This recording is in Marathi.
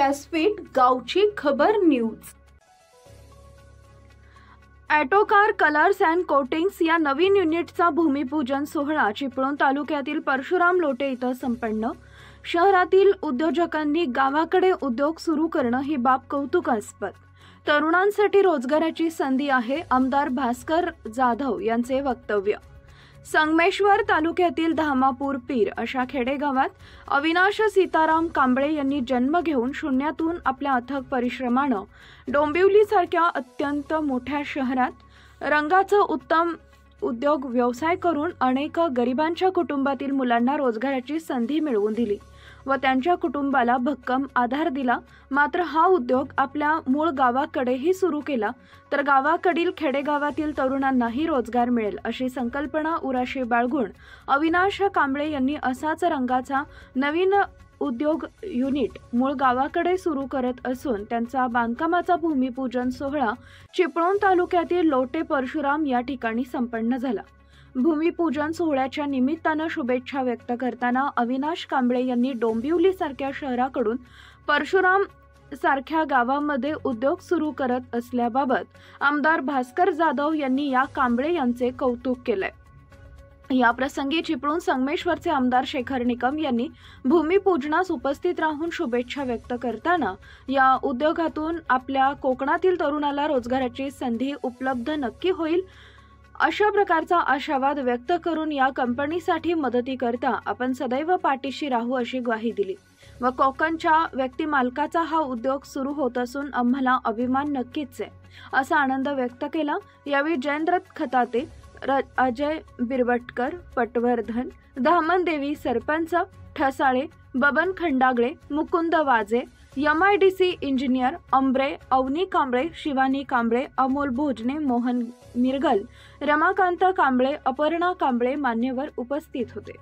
व्यासपीठ गावची खबर news. Autocar colours and coatings या नवीन युनिटचा भूमिपूजन सोहळा चिपळूण तालुक्यातील परशुराम लोटे इथं संपन्न। शहरातील उद्योजकांनी गावाकडे उद्योग सुरू करणं ही बाब कौतुकास्पद। तरुणांसाठी रोजगाराची संधी आहे, आमदार भास्कर जाधव यांचे वक्तव्य। संगमेश्वर तालुक्यातील धामापूर पीर अशा खेडेगावात अविनाश सीताराम कांबळे यांनी जन्म घेऊन शून्यातून आपल्या अथक परिश्रमानं डोंबिवलीसारख्या अत्यंत मोठ्या शहरात रंगाचा उत्तम उद्योग व्यवसाय करून अनेक गरिबांच्या कुटुंबातील मुलांना रोजगाराची संधी मिळवून दिली व त्यांच्या कुटुंबाला भक्कम आधार दिला। मात्र हा उद्योग आपल्या मूळ गावाकडेही सुरू केला तर गावाकडील खेडेगावातील तरुणांनाही रोजगार मिळेल अशी संकल्पना उराशी बाळगून अविनाश कांबळे यांनी असाच रंगाचा नवीन उद्योग युनिट मूळ गावाकडे सुरू करत असून त्यांचा बांधकामाचा भूमिपूजन सोहळा चिपळूण तालुक्यातील लोटे परशुराम या ठिकाणी संपन्न झाला। भूमिपूजन सोहळ्याच्या निमित्तानं शुभेच्छा व्यक्त करताना अविनाश कांबळे यांनी डोंबिवली सारख्या शहराकडून परशुराम सारख्या गावामध्ये उद्योग सुरू करत असल्याबाबत आमदार भास्कर जाधव यांनी या कांबळे यांचे कौतुक केलंय। या प्रसंगी चिपळूण संगमेश्वरचे आमदार शेखर निकम यांनी भूमिपूजनास उपस्थित राहून शुभेच्छा व्यक्त करताना या उद्योगातून आपल्या कोकणातील तरुणाला रोजगाराची संधी उपलब्ध नक्की होईल अशा प्रकारचा आशावाद व्यक्त करून या कंपनीसाठी मदतीकरता आपण सदैव पाठीशी राहू अशी ग्वाही दिली व कोकणच्या व्यक्तिमालकाचा हा उद्योग सुरू होत असून आम्हाला अभिमान नक्कीच आहे असा आनंद व्यक्त केला। यावेळी जयेंद्र खताते, अजय बिरवटकर, पटवर्धन, धामनदेवी सरपंच, ठसाळे, बबन खंडागळे, मुकुंद वाजे, MIDC इंजिनियर अंब्रे, अवनी कांबळे, शिवानी कांबळे, अमोल भोजने, मोहन मिरगल, रमाकांत कांबळे, अपर्णा कांबळे मान्यवर उपस्थित होते।